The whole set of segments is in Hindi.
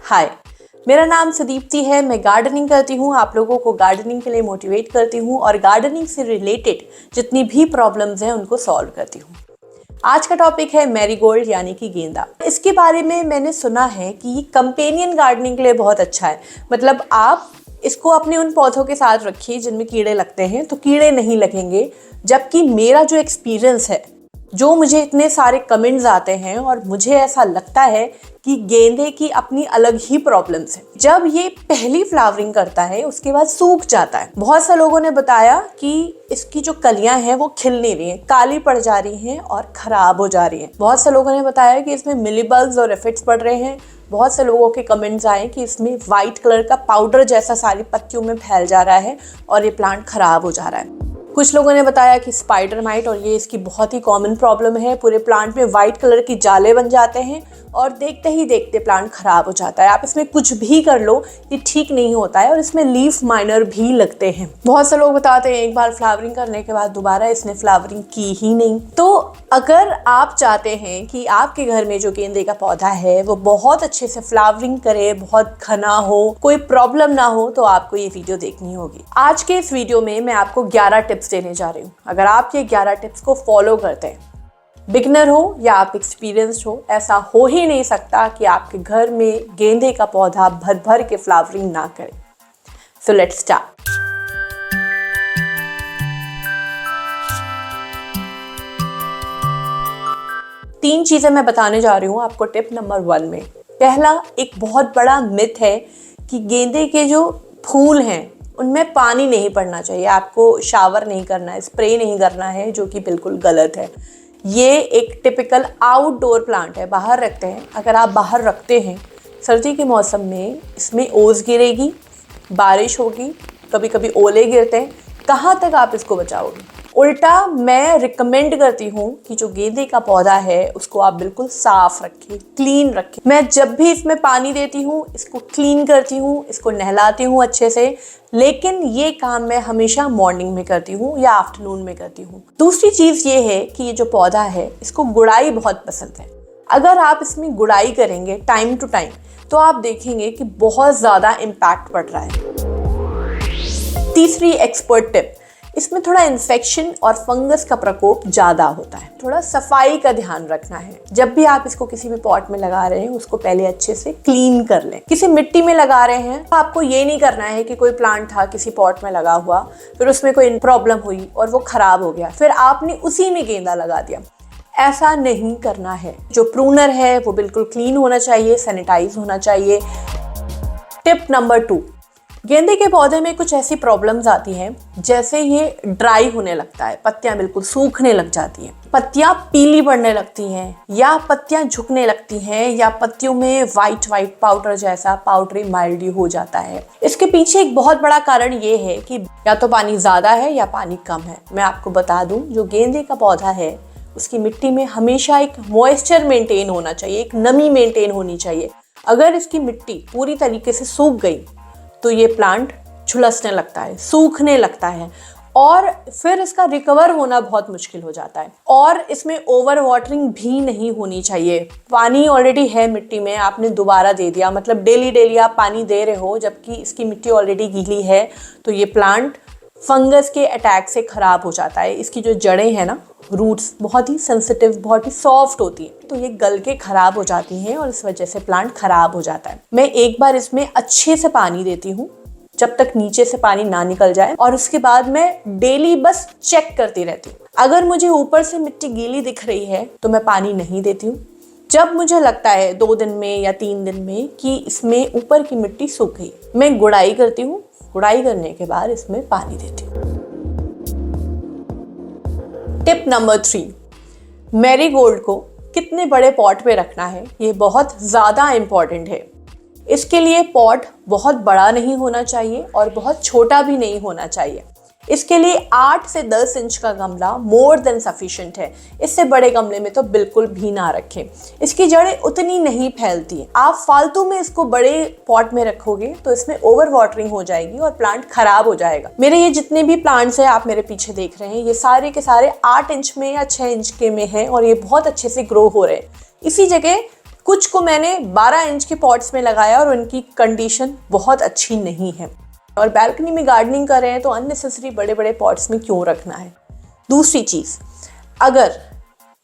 हाय, मेरा नाम सुदीप्ति है। मैं गार्डनिंग करती हूँ, आप लोगों को गार्डनिंग के लिए मोटिवेट करती हूँ और गार्डनिंग से रिलेटेड जितनी भी प्रॉब्लम्स हैं उनको सॉल्व करती हूँ। आज का टॉपिक है मैरीगोल्ड यानी कि गेंदा। इसके बारे में मैंने सुना है कि ये कंपेनियन गार्डनिंग के लिए बहुत अच्छा है। मतलब आप इसको अपने उन पौधों के साथ रखिए जिनमें कीड़े लगते हैं तो कीड़े नहीं लगेंगे। जबकि मेरा जो एक्सपीरियंस है, जो मुझे इतने सारे कमेंट्स आते हैं और मुझे ऐसा लगता है कि गेंदे की अपनी अलग ही प्रॉब्लम्स है। जब ये पहली फ्लावरिंग करता है उसके बाद सूख जाता है। बहुत से लोगों ने बताया कि इसकी जो कलियां हैं वो खिल नहीं रही हैं, काली पड़ जा रही हैं और खराब हो जा रही हैं। बहुत से लोगों ने बताया कि इसमें मिलीबग्स और एफिड्स पड़ रहे हैं। बहुत से लोगों के कमेंट्स आए कि इसमें वाइट कलर का पाउडर जैसा सारी पत्तियों में फैल जा रहा है और ये प्लांट खराब हो जा रहा है। कुछ लोगों ने बताया कि स्पाइडर माइट, और ये इसकी बहुत ही कॉमन प्रॉब्लम है। पूरे प्लांट में वाइट कलर की जाले बन जाते हैं और देखते ही देखते प्लांट खराब हो जाता है। आप इसमें कुछ भी कर लो ये ठीक नहीं होता है और इसमें लीफ माइनर भी लगते हैं। बहुत से लोग बताते हैं एक बार फ्लावरिंग करने के बाद दोबारा इसने फ्लावरिंग की ही नहीं। तो अगर आप चाहते हैं कि आपके घर में जो गेंदे का पौधा है वो बहुत अच्छे से फ्लावरिंग करे, बहुत घना हो, कोई प्रॉब्लम ना हो, तो आपको ये वीडियो देखनी होगी। आज के इस वीडियो में मैं आपको 11 टिप्स देने जा रही हूँ। अगर आप ये 11 टिप्स को फॉलो करते हैं, बिगनर हो या आप एक्सपीरियंस्ड हो, ऐसा हो ही नहीं सकता कि आपके घर में गेंदे का पौधा भर भर के फ्लावरिंग ना करे। So let's start. तीन चीजें मैं बताने जा रही हूँ आपको टिप नंबर 1 में। पहला, एक बहुत बड़ा मिथ है कि गेंदे के जो फूल हैं उनमें पानी नहीं पड़ना चाहिए, आपको शावर नहीं करना है, स्प्रे नहीं करना है, जो कि बिल्कुल गलत है। ये एक टिपिकल आउटडोर प्लांट है, बाहर रखते हैं। अगर आप बाहर रखते हैं सर्दी के मौसम में इसमें ओस गिरेगी, बारिश होगी, कभी कभी ओले गिरते हैं, कहाँ तक आप इसको बचाओगे। उल्टा मैं रिकमेंड करती हूँ कि जो गेंदे का पौधा है उसको आप बिल्कुल साफ रखें, क्लीन रखें। मैं जब भी इसमें पानी देती हूँ इसको क्लीन करती हूँ, इसको नहलाती हूँ अच्छे से। लेकिन ये काम मैं हमेशा मॉर्निंग में करती हूँ या आफ्टरनून में करती हूँ। दूसरी चीज़ ये है कि ये जो पौधा है इसको गुड़ाई बहुत पसंद है। अगर आप इसमें गुड़ाई करेंगे टाइम टू टाइम तो आप देखेंगे कि बहुत ज़्यादा इम्पैक्ट पड़ रहा है। तीसरी एक्सपर्ट टिप, इसमें थोड़ा इन्फेक्शन और फंगस का प्रकोप ज़्यादा होता है। थोड़ा सफाई का ध्यान रखना है। जब भी आप इसको किसी भी पॉट में लगा रहे हैं उसको पहले अच्छे से क्लीन कर लें। किसी मिट्टी में लगा रहे हैं तो आपको ये नहीं करना है कि कोई प्लांट था किसी पॉट में लगा हुआ, फिर उसमें कोई प्रॉब्लम हुई और वो खराब हो गया, फिर आपने उसी में गेंदा लगा दिया। ऐसा नहीं करना है। जो प्रूनर है वो बिल्कुल क्लीन होना चाहिए, सैनिटाइज होना चाहिए। टिप नंबर 2, गेंदे के पौधे में कुछ ऐसी प्रॉब्लम्स आती हैं जैसे ये ड्राई होने लगता है, पत्तियां बिल्कुल सूखने लग जाती हैं, पत्तियां पीली पड़ने लगती हैं, या पत्तियां झुकने लगती हैं, या पत्तियों में वाइट पाउडर जैसा पाउडरी माइल्ड्यू हो जाता है। इसके पीछे एक बहुत बड़ा कारण ये है कि या तो पानी ज़्यादा है या पानी कम है। मैं आपको बता दूं, जो गेंदे का पौधा है उसकी मिट्टी में हमेशा एक मॉइस्चर मेंटेन होना चाहिए, एक नमी मेंटेन होनी चाहिए। अगर इसकी मिट्टी पूरी तरीके से सूख गई तो ये प्लांट झुलसने लगता है, सूखने लगता है और फिर इसका रिकवर होना बहुत मुश्किल हो जाता है। और इसमें ओवर वाटरिंग भी नहीं होनी चाहिए। पानी ऑलरेडी है मिट्टी में, आपने दोबारा दे दिया, मतलब डेली आप पानी दे रहे हो जबकि इसकी मिट्टी ऑलरेडी गीली है, तो ये प्लांट फंगस के अटैक से खराब हो जाता है। इसकी जो जड़ें हैं ना, रूट्स बहुत ही सेंसिटिव, बहुत ही सॉफ्ट होती है, तो ये गल के खराब हो जाती हैं और इस वजह से प्लांट खराब हो जाता है। मैं एक बार इसमें अच्छे से पानी देती हूँ जब तक नीचे से पानी ना निकल जाए, और उसके बाद मैं डेली बस चेक करती रहती हूँ। अगर मुझे ऊपर से मिट्टी गीली दिख रही है तो मैं पानी नहीं देती हूँ। जब मुझे लगता है 2 दिन में या 3 दिन में कि इसमें ऊपर की मिट्टी सूख गई, मैं गुड़ाई करती हूँ। गुड़ाई करने के बाद इसमें पानी देती हूँ। टिप नंबर 3, मैरीगोल्ड को कितने बड़े पॉट में रखना है ये बहुत ज़्यादा इम्पॉर्टेंट है। इसके लिए पॉट बहुत बड़ा नहीं होना चाहिए और बहुत छोटा भी नहीं होना चाहिए। इसके लिए 8 से 10 इंच का गमला मोर देन सफिशिएंट है। इससे बड़े गमले में तो बिल्कुल भी ना रखें। इसकी जड़ें उतनी नहीं फैलती। आप फालतू में इसको बड़े पॉट में रखोगे तो इसमें ओवर वाटरिंग हो जाएगी और प्लांट खराब हो जाएगा। मेरे ये जितने भी प्लांट्स हैं आप मेरे पीछे देख रहे हैं, ये सारे के सारे 8 इंच में या 6 इंच के में हैं और ये बहुत अच्छे से ग्रो हो रहे हैं। इसी जगह कुछ को मैंने 12 इंच के पॉट्स में लगाया और उनकी कंडीशन बहुत अच्छी नहीं है। और बैल्कनी में गार्डनिंग कर रहे हैं तो अननेसेसरी बड़े बड़े पॉट्स में क्यों रखना है। दूसरी चीज़, अगर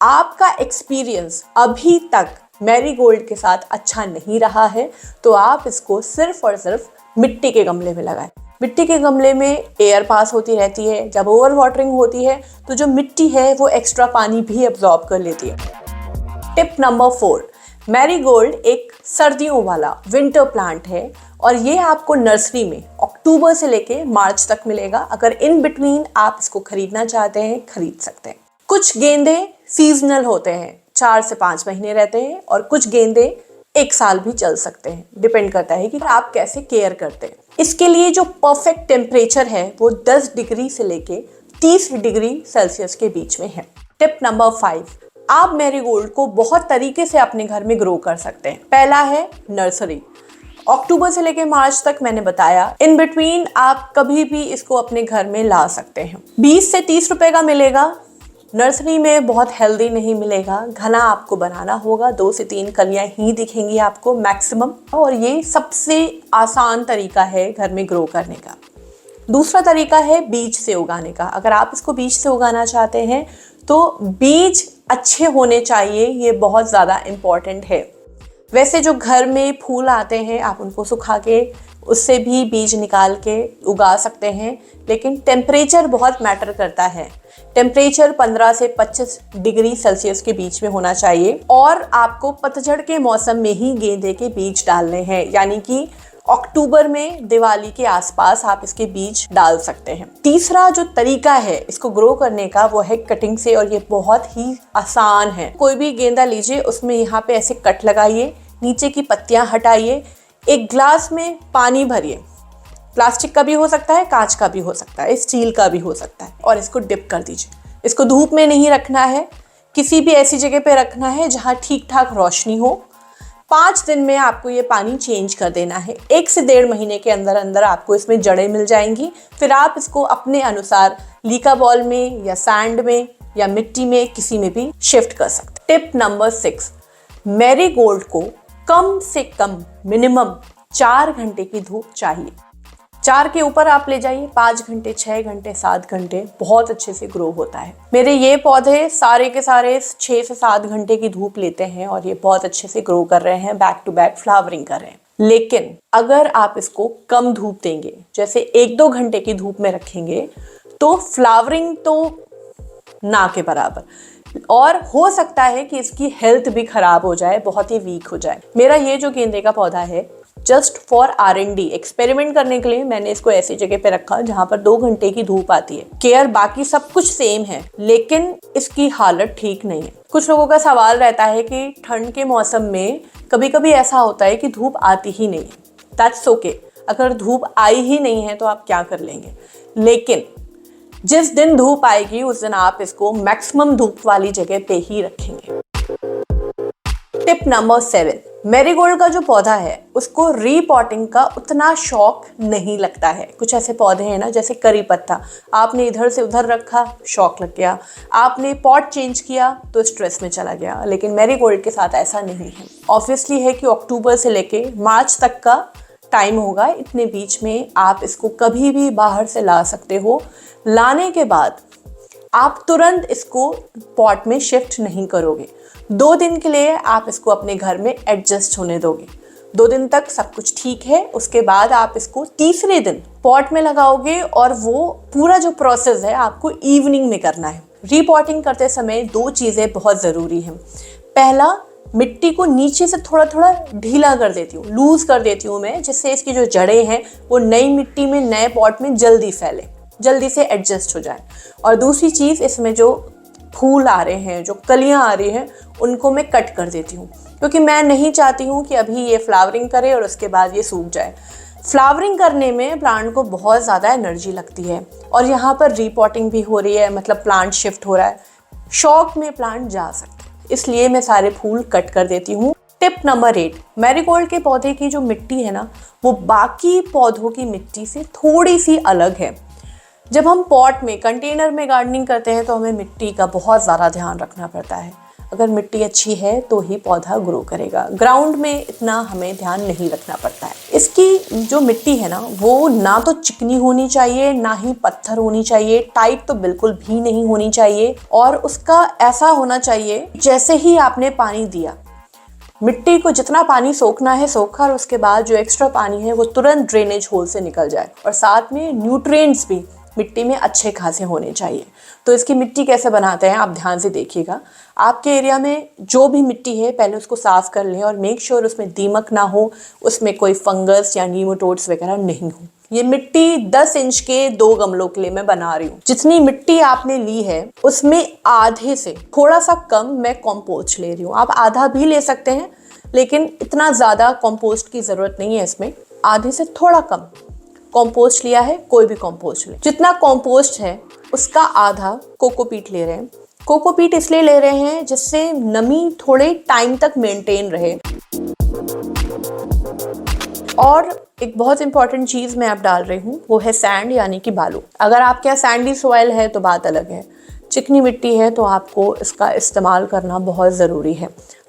आपका एक्सपीरियंस अभी तक मैरीगोल्ड के साथ अच्छा नहीं रहा है तो आप इसको सिर्फ और सिर्फ मिट्टी के गमले में लगाएं। मिट्टी के गमले में एयर पास होती रहती है, जब ओवर वाटरिंग होती है तो जो मिट्टी है वो एक्स्ट्रा पानी भी एब्जॉर्ब कर लेती है। टिप नंबर 4, मैरीगोल्ड एक सर्दियों वाला विंटर प्लांट है और ये आपको नर्सरी में अक्टूबर से लेके मार्च तक मिलेगा। अगर इन बिटवीन आप इसको खरीदना चाहते हैं, खरीद सकते हैं। कुछ गेंदे सीजनल होते हैं, 4 से 5 महीने रहते हैं, और कुछ गेंदे 1 साल भी चल सकते हैं। डिपेंड करता है कि आप कैसे केयर करते हैं। इसके लिए जो परफेक्ट टेम्परेचर है वो 10 डिग्री से लेके 30 डिग्री सेल्सियस के बीच में है। टिप नंबर 5, आप मैरीगोल्ड को बहुत तरीके से अपने घर में ग्रो कर सकते हैं। पहला है नर्सरी। अक्टूबर से लेके मार्च तक मैंने बताया, इन बिटवीन आप कभी भी इसको अपने घर में ला सकते हैं। 20 से 30 रुपए का मिलेगा। नर्सरी में बहुत हेल्दी नहीं मिलेगा, घना आपको बनाना होगा। 2 से 3 कलियां ही दिखेंगी आपको मैक्सिमम, और ये सबसे आसान तरीका है घर में ग्रो करने का। दूसरा तरीका है बीज से उगाने का। अगर आप इसको बीज से उगाना चाहते हैं तो बीज अच्छे होने चाहिए, ये बहुत ज़्यादा इम्पॉर्टेंट है। वैसे जो घर में फूल आते हैं आप उनको सुखा के उससे भी बीज निकाल के उगा सकते हैं, लेकिन टेम्परेचर बहुत मैटर करता है। टेम्परेचर 15 से 25 डिग्री सेल्सियस के बीच में होना चाहिए, और आपको पतझड़ के मौसम में ही गेंदे के बीज डालने हैं, यानी कि अक्टूबर में दिवाली के आसपास आप इसके बीज डाल सकते हैं। तीसरा जो तरीका है इसको ग्रो करने का वो है कटिंग से, और ये बहुत ही आसान है। कोई भी गेंदा लीजिए, उसमें यहाँ पे ऐसे कट लगाइए, नीचे की पत्तियां हटाइए, एक ग्लास में पानी भरिए। प्लास्टिक का भी हो सकता है, कांच का भी हो सकता है, स्टील का भी हो सकता है, और इसको डिप कर दीजिए। इसको धूप में नहीं रखना है, किसी भी ऐसी जगह पे रखना है जहाँ ठीक ठाक रोशनी हो। 5 दिन में आपको ये पानी चेंज कर देना है। 1 से 1.5 महीने के अंदर अंदर आपको इसमें जड़ें मिल जाएंगी। फिर आप इसको अपने अनुसार लीका बॉल में या सैंड में या मिट्टी में किसी में भी शिफ्ट कर सकते। टिप नंबर 6, मैरीगोल्ड को कम से कम मिनिमम 4 घंटे की धूप चाहिए। 4 के ऊपर आप ले जाइए, 5 घंटे, 6 घंटे, 7 घंटे, बहुत अच्छे से ग्रो होता है। मेरे ये पौधे सारे के सारे 6 से 7 घंटे की धूप लेते हैं और ये बहुत अच्छे से ग्रो कर रहे हैं, बैक टू बैक फ्लावरिंग कर रहे हैं। लेकिन अगर आप इसको कम धूप देंगे, जैसे 1-2 घंटे की धूप में रखेंगे, तो फ्लावरिंग तो ना के बराबर, और हो सकता है कि इसकी हेल्थ भी खराब हो जाए, बहुत ही वीक हो जाए। मेरा ये जो गेंदे का पौधा है, जस्ट फॉर R&D एक्सपेरिमेंट करने के लिए मैंने इसको ऐसी जगह पे रखा जहाँ पर 2 घंटे की धूप आती है। केयर बाकी सब कुछ सेम है, लेकिन इसकी हालत ठीक नहीं है। कुछ लोगों का सवाल रहता है कि ठंड के मौसम में कभी कभी ऐसा होता है कि धूप आती ही नहीं है। दैट्स ओके, अगर धूप आई ही नहीं है तो आप क्या कर लेंगे, लेकिन जिस दिन धूप आएगी उस दिन आप इसको मैक्सिमम धूप वाली जगह पे ही रखेंगे। टिप नंबर 7, मैरीगोल्ड का जो पौधा है उसको रीपॉटिंग का उतना शौक नहीं लगता है। कुछ ऐसे पौधे हैं ना, जैसे करी पत्ता, आपने इधर से उधर रखा, शौक लग गया, आपने पॉट चेंज किया तो स्ट्रेस में चला गया। लेकिन मैरीगोल्ड के साथ ऐसा नहीं है। ऑब्वियसली है कि अक्टूबर से लेके मार्च तक का टाइम होगा, इतने बीच में आप इसको कभी भी बाहर से ला सकते हो। लाने के बाद आप तुरंत इसको पॉट में शिफ्ट नहीं करोगे। 2 दिन के लिए आप इसको अपने घर में एडजस्ट होने दोगे। 2 दिन तक सब कुछ ठीक है, उसके बाद आप इसको तीसरे दिन पॉट में लगाओगे, और वो पूरा जो प्रोसेस है आपको इवनिंग में करना है। रीपॉटिंग करते समय 2 चीज़ें बहुत ज़रूरी हैं। पहला, मिट्टी को नीचे से थोड़ा थोड़ा ढीला कर देती हूँ, लूज़ कर देती हूँ मैं, जिससे इसकी जो जड़ें हैं वो नई मिट्टी में, नए पॉट में जल्दी फैले, जल्दी से एडजस्ट हो जाए। और दूसरी चीज़, इसमें जो फूल आ रहे हैं, जो कलियां आ रही हैं, उनको मैं कट कर देती हूँ, क्योंकि मैं नहीं चाहती हूँ कि अभी ये फ्लावरिंग करे और उसके बाद ये सूख जाए। फ्लावरिंग करने में प्लांट को बहुत ज़्यादा एनर्जी लगती है, और यहाँ पर रीपॉटिंग भी हो रही है, मतलब प्लांट शिफ्ट हो रहा है, शौक में प्लांट जा सकते हैं, इसलिए मैं सारे फूल कट कर देती हूँ। टिप नंबर 8, मैरीगोल्ड के पौधे की जो मिट्टी है ना, वो बाकी पौधों की मिट्टी से थोड़ी सी अलग है। जब हम पॉट में, कंटेनर में गार्डनिंग करते हैं तो हमें मिट्टी का बहुत ज़्यादा ध्यान रखना पड़ता है। अगर मिट्टी अच्छी है तो ही पौधा ग्रो करेगा। ग्राउंड में इतना हमें ध्यान नहीं रखना पड़ता है। इसकी जो मिट्टी है ना, वो ना तो चिकनी होनी चाहिए ना ही पत्थर होनी चाहिए, टाइट तो बिल्कुल भी नहीं होनी चाहिए, और उसका ऐसा होना चाहिए जैसे ही आपने पानी दिया, मिट्टी को जितना पानी सोखना है सोखा, और उसके बाद जो एक्स्ट्रा पानी है वो तुरंत ड्रेनेज होल से निकल जाए, और साथ में न्यूट्रिएंट्स भी मिट्टी में अच्छे खासे होने चाहिए। तो इसकी मिट्टी कैसे बनाते हैं आप ध्यान से देखिएगा। आपके एरिया में जो भी मिट्टी है पहले उसको साफ कर लें और मेक श्योर उसमें दीमक ना हो, उसमें कोई फंगस या नीमाटोड्स वगैरह नहीं हो। ये मिट्टी 10 इंच के 2 गमलों के लिए मैं बना रही हूँ। जितनी मिट्टी आपने ली है उसमें आधे से थोड़ा सा कम मैं कंपोस्ट ले रही हूँ। आप आधा भी ले सकते हैं, लेकिन इतना ज़्यादा कंपोस्ट की ज़रूरत नहीं है इसमें। आधे से थोड़ा कम कंपोस्ट लिया है, कोई भी कंपोस्ट ले। जितना कंपोस्ट है उसका आधा कोकोपीट ले रहे हैं। कोकोपीट इसलिए ले रहे हैं जिससे नमी थोड़े टाइम तक मेंटेन रहे। और एक बहुत इंपॉर्टेंट चीज़ मैं अब डाल रही हूँ, वो है सैंड यानी कि बालू। अगर आपके यहाँ सैंडी सॉइल है तो बात अलग है, चिकनी मिट्टी है तो आपको इसका इस्तेमाल करना बहुत ज़रूरी है।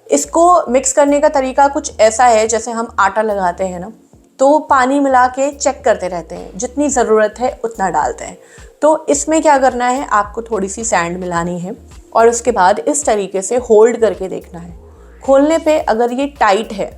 इसको मिक्स करने का तरीका कुछ ऐसा है, जैसे हम आटा लगाते हैं ना, तो पानी मिला के चेक करते रहते हैं, जितनी ज़रूरत है उतना डालते हैं। तो इसमें क्या करना है, आपको थोड़ी सी सैंड मिलानी है और उसके बाद इस तरीके से होल्ड करके देखना है। खोलने पे अगर ये टाइट है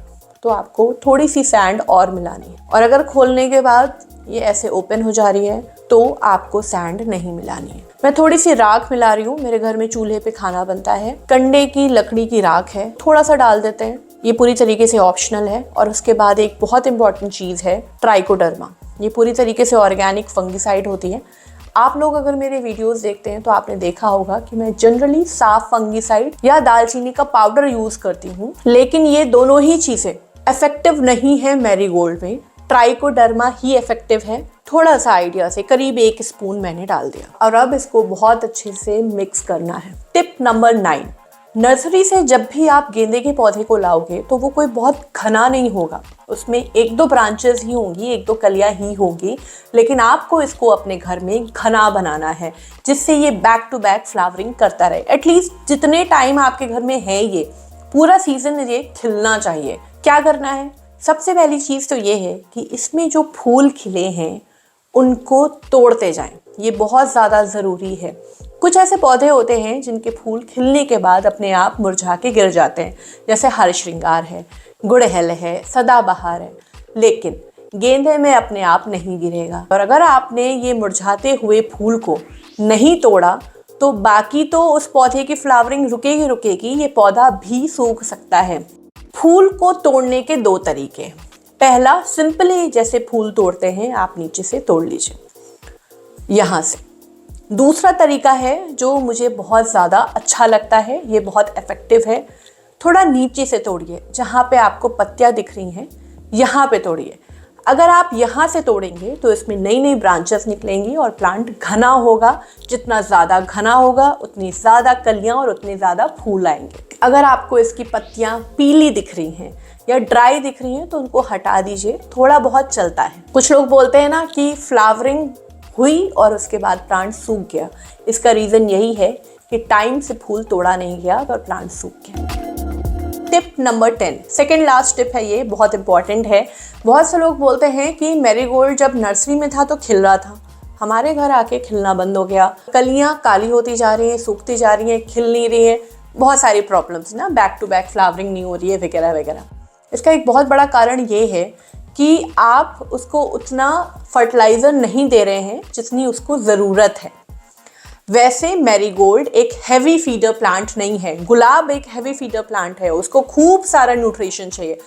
तो आपको थोड़ी सी सैंड और मिलानी है, और अगर खोलने के बाद ये ऐसे ओपन हो जा रही है तो आपको सैंड नहीं मिलानी है। मैं थोड़ी सी राख मिला रही हूँ। मेरे घर में चूल्हे पे खाना बनता है, कंडे की लकड़ी की राख है, थोड़ा सा डाल देते हैं। ये पूरी तरीके से ऑप्शनल है। और उसके बाद एक बहुत इंपॉर्टेंट चीज़ है ट्राइकोडर्मा। ये पूरी तरीके से ऑर्गेनिक फंगिसाइड होती है। आप लोग अगर मेरे वीडियोस देखते हैं तो आपने देखा होगा कि मैं जनरली साफ फंगिसाइड या दालचीनी का पाउडर यूज करती हूँ, लेकिन ये दोनों ही चीज़ें इफेक्टिव नहीं है मैरीगोल्ड में। ट्राइकोडर्मा ही इफेक्टिव है। थोड़ा सा आइडिया से करीब 1 स्पून मैंने डाल दिया, और अब इसको बहुत अच्छे से मिक्स करना है। टिप नंबर 9, नर्सरी से जब भी आप गेंदे के पौधे को लाओगे तो वो कोई बहुत घना नहीं होगा, उसमें 1-2 ब्रांचेस ही होंगी, 1-2 कलियां ही होंगी, लेकिन आपको इसको अपने घर में घना बनाना है जिससे ये बैक टू बैक फ्लावरिंग करता रहे। एटलीस्ट जितने टाइम आपके घर में है ये पूरा सीजन ये खिलना चाहिए। क्या करना है, सबसे पहली चीज़ तो ये है कि इसमें जो फूल खिले हैं उनको तोड़ते जाएं। ये बहुत ज़्यादा ज़रूरी है। कुछ ऐसे पौधे होते हैं जिनके फूल खिलने के बाद अपने आप मुरझा के गिर जाते हैं, जैसे हर श्रृंगार है, गुड़हल है, सदाबहार है, लेकिन गेंदे में अपने आप नहीं गिरेगा। और अगर आपने ये मुरझाते हुए फूल को नहीं तोड़ा तो बाकी तो उस पौधे की फ्लावरिंग रुकेगी, ये पौधा भी सूख सकता है। फूल को तोड़ने के 2 तरीके। पहला, सिंपली जैसे फूल तोड़ते हैं आप नीचे से तोड़ लीजिए यहाँ से। दूसरा तरीका है जो मुझे बहुत ज़्यादा अच्छा लगता है, ये बहुत इफेक्टिव है। थोड़ा नीचे से तोड़िए, जहाँ पे आपको पत्तियाँ दिख रही हैं यहाँ पे तोड़िए। अगर आप यहाँ से तोड़ेंगे तो इसमें नई नई ब्रांचेस निकलेंगी और प्लांट घना होगा। जितना ज़्यादा घना होगा उतनी ज़्यादा कलियाँ और उतने ज़्यादा फूल आएंगे। अगर आपको इसकी पत्तियाँ पीली दिख रही हैं या ड्राई दिख रही हैं तो उनको हटा दीजिए, थोड़ा बहुत चलता है। कुछ लोग बोलते हैं ना कि फ्लावरिंग हुई और उसके बाद प्लांट सूख गया। इसका रीज़न यही है कि टाइम से फूल तोड़ा नहीं गया और प्लांट सूख गया। Tip number 10, second last tip है, ये बहुत इंपॉर्टेंट है। बहुत से लोग बोलते हैं कि मैरीगोल्ड जब नर्सरी में था तो खिल रहा था, हमारे घर आके खिलना बंद हो गया, कलियां काली होती जा रही हैं, सूखती जा रही हैं, खिल नहीं रही हैं, बहुत सारी प्रॉब्लम्स ना, बैक टू बैक फ्लावरिंग नहीं हो रही है वगैरह वगैरह। इसका एक बहुत बड़ा कारण ये है कि आप उसको उतना फर्टिलाइज़र नहीं दे रहे हैं जितनी उसको ज़रूरत है। वैसे मैरीगोल्ड एक हैवी फीडर प्लांट नहीं है, गुलाब एक हैवी फीडर प्लांट है, उसको खूब सारा न्यूट्रिशन चाहिए।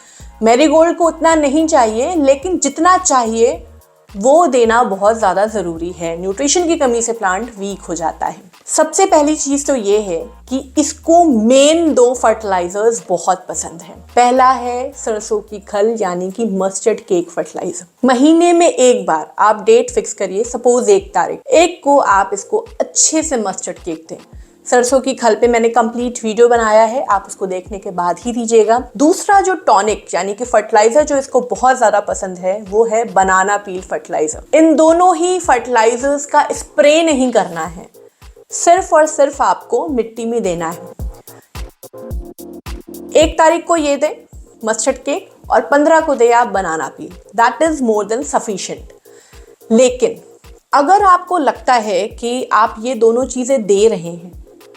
मैरीगोल्ड को उतना नहीं चाहिए, लेकिन जितना चाहिए वो देना बहुत ज़्यादा ज़रूरी है। न्यूट्रिशन की कमी से प्लांट वीक हो जाता है। सबसे पहली चीज़ तो ये है कि इसको मेन 2 फर्टिलाइजर्स बहुत पसंद है। पहला है सरसों की खल यानी कि मस्टर्ड केक फर्टिलाइजर। महीने में एक बार आप डेट फिक्स करिए, सपोज 1 तारीख, 1 को आप इसको अच्छे से मस्टर्ड केक दें। सरसों की खल पे मैंने कंप्लीट वीडियो बनाया है, आप उसको देखने के बाद ही दीजिएगा। दूसरा जो टॉनिक यानी कि फर्टिलाइजर जो इसको बहुत ज़्यादा पसंद है वो है बनाना पील फर्टिलाइजर। इन दोनों ही फर्टिलाइजर्स का स्प्रे नहीं करना है, सिर्फ और सिर्फ आपको मिट्टी में देना है। 1 तारीख को ये दे मस्टर्ड केक और 15 को दे आप banana peel, that is more than sufficient. लेकिन अगर आपको लगता है कि आप ये दोनों चीज़ें दे रहे हैं,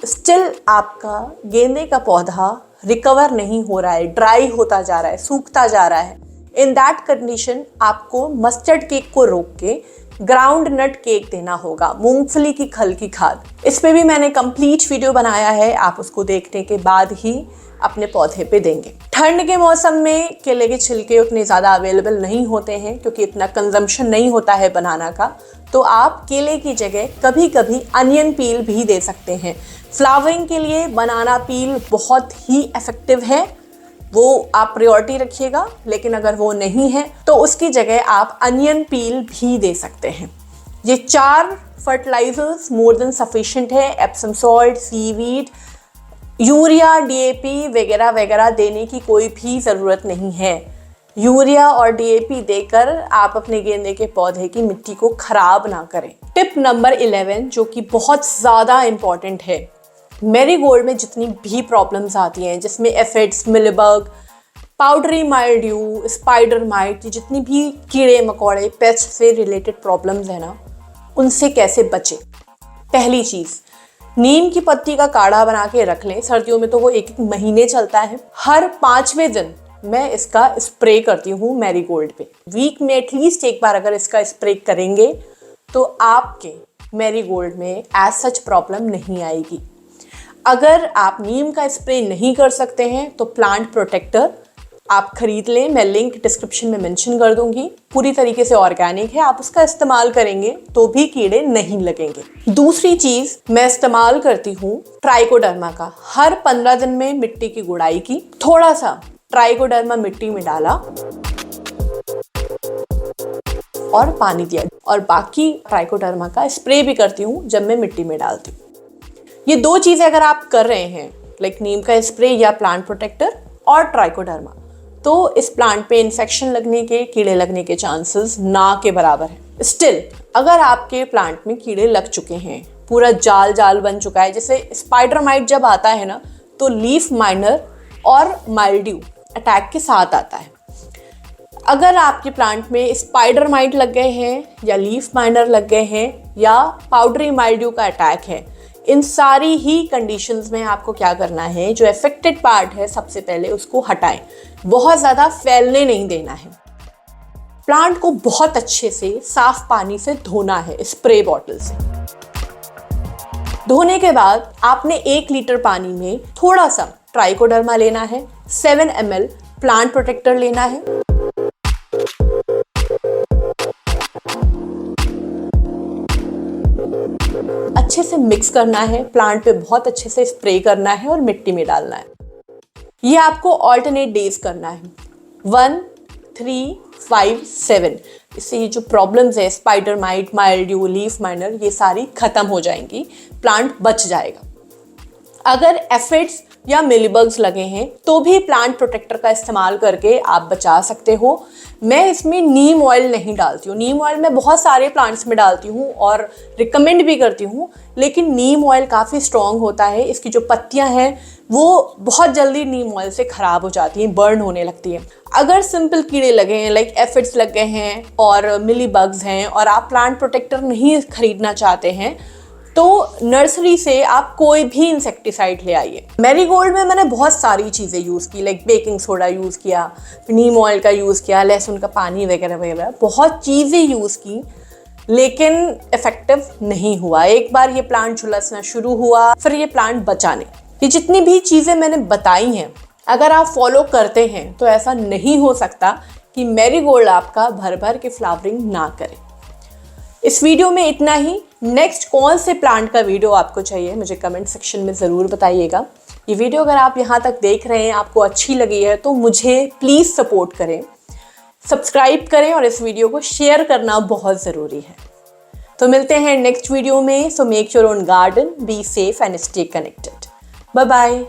स्टिल आपका गेंदे का पौधा रिकवर नहीं हो रहा है, ड्राई होता जा रहा है, सूखता जा रहा है, इन दैट कंडीशन आपको मस्टर्ड केक को रोक के ग्राउंड नट केक देना होगा, मूंगफली की खल की खाद। इस पे भी मैंने कंप्लीट वीडियो बनाया है, आप उसको देखने के बाद ही अपने पौधे पे देंगे। ठंड के मौसम में केले के छिलके उतने ज़्यादा अवेलेबल नहीं होते हैं क्योंकि इतना कंजम्पशन नहीं होता है बनाना का, तो आप केले की जगह कभी कभी अनियन पील भी दे सकते हैं। फ्लावरिंग के लिए बनाना पील बहुत ही इफेक्टिव है, वो आप प्रायोरिटी रखिएगा। लेकिन अगर वो नहीं है तो उसकी जगह आप अनियन पील भी दे सकते हैं। ये 4 फर्टिलाइजर्स मोर देन सफिशिएंट है। Epsom salt, seaweed, urea, DAP वगैरह वगैरह देने की कोई भी ज़रूरत नहीं है। यूरिया और डीएपी देकर आप अपने गेंदे के पौधे की मिट्टी को खराब ना करें। टिप नंबर 11 जो कि बहुत ज़्यादा इम्पॉर्टेंट है, मैरीगोल्ड में जितनी भी प्रॉब्लम्स आती हैं जिसमें aphids, mealybug, powdery mildew, spider mite, जितनी भी कीड़े मकोड़े पेस्ट से रिलेटेड प्रॉब्लम्स हैं ना, उनसे कैसे बचें। पहली चीज़, नीम की पत्ती का काढ़ा बना के रख लें। सर्दियों में तो वो 1-1 महीने चलता है। हर 5वें दिन मैं इसका स्प्रे करती हूँ मैरीगोल्ड पे। वीक में एटलीस्ट एक बार अगर इसका स्प्रे करेंगे तो आपके मैरीगोल्ड में एज सच प्रॉब्लम नहीं आएगी। अगर आप नीम का स्प्रे नहीं कर सकते हैं तो प्लांट प्रोटेक्टर आप खरीद लें, मैं लिंक डिस्क्रिप्शन में मेंशन कर दूंगी। पूरी तरीके से ऑर्गेनिक है, आप उसका इस्तेमाल करेंगे तो भी कीड़े नहीं लगेंगे। दूसरी चीज़ मैं इस्तेमाल करती हूँ ट्राइकोडर्मा का। हर 15 दिन में मिट्टी की गुड़ाई की, थोड़ा सा ट्राइकोडर्मा मिट्टी में डाला और पानी दिया, और बाकी ट्राइकोडर्मा का स्प्रे भी करती हूँ जब मैं मिट्टी में डालती हूँ। ये 2 चीज़ें अगर आप कर रहे हैं, लाइक नीम का स्प्रे या प्लांट प्रोटेक्टर और ट्राइकोडर्मा, तो इस प्लांट पे इन्फेक्शन लगने के, कीड़े लगने के चांसेस ना के बराबर है। स्टिल अगर आपके प्लांट में कीड़े लग चुके हैं, पूरा जाल जाल बन चुका है, जैसे स्पाइडर माइट जब आता है ना तो लीफ माइनर और माइल्ड्यू अटैक के साथ आता है। अगर आपके प्लांट में स्पाइडर माइट लग गए हैं या लीफ माइनर लग गए हैं या पाउडरी माइल्ड्यू का अटैक है, इन सारी ही कंडीशंस में आपको क्या करना है, जो अफेक्टेड पार्ट है सबसे पहले उसको हटाएं। बहुत ज़्यादा फैलने नहीं देना है। प्लांट को बहुत अच्छे से साफ पानी से धोना है, स्प्रे बॉटल से। धोने के बाद आपने 1 लीटर पानी में थोड़ा सा ट्राइकोडर्मा लेना है, 7 ml प्लांट प्रोटेक्टर लेना है, अच्छे से मिक्स करना है, प्लांट पे बहुत अच्छे से स्प्रे करना है और मिट्टी में डालना है। ये आपको ऑल्टरनेट डेज करना है, 1, 3, 5, 7। इससे ये जो प्रॉब्लम्स है spider mite, mildew, leaf miner, ये सारी खत्म हो जाएंगी, प्लांट बच जाएगा। अगर एफिड्स या मिलीबग्स लगे हैं तो भी प्लांट प्रोटेक्टर का इस्तेमाल करके आप बचा सकते हो। मैं इसमें नीम ऑयल नहीं डालती हूँ। नीम ऑयल मैं बहुत सारे प्लांट्स में डालती हूँ और रिकमेंड भी करती हूँ, लेकिन नीम ऑयल काफ़ी स्ट्रॉन्ग होता है। इसकी जो पत्तियाँ हैं वो बहुत जल्दी नीम ऑयल से ख़राब हो जाती हैं, बर्न होने लगती हैं। अगर सिंपल कीड़े लगे हैं, लाइक एफिड्स लग गए हैं और मिलीबग्स हैं, और आप प्लांट प्रोटेक्टर नहीं खरीदना चाहते हैं, तो नर्सरी से आप कोई भी इंसेक्टिसाइड ले आइए। मैरीगोल्ड में मैंने बहुत सारी चीज़ें यूज़ की, लाइक बेकिंग सोडा यूज़ किया, नीम ऑयल का यूज़ किया, लहसुन का पानी वगैरह वगैरह, बहुत चीज़ें यूज़ की, लेकिन इफेक्टिव नहीं हुआ। एक बार ये प्लांट झुलसना शुरू हुआ, फिर ये प्लांट बचा नहीं। ये जितनी भी चीज़ें मैंने बताई हैं, अगर आप फॉलो करते हैं तो ऐसा नहीं हो सकता कि मैरीगोल्ड आपका भर भर के फ्लावरिंग ना करे। इस वीडियो में इतना ही। नेक्स्ट कौन से प्लांट का वीडियो आपको चाहिए मुझे कमेंट सेक्शन में ज़रूर बताइएगा। ये वीडियो अगर आप यहाँ तक देख रहे हैं, आपको अच्छी लगी है, तो मुझे प्लीज़ सपोर्ट करें, सब्सक्राइब करें और इस वीडियो को शेयर करना बहुत ज़रूरी है। तो मिलते हैं नेक्स्ट वीडियो में। So make your own garden, be safe and stay connected. Bye bye.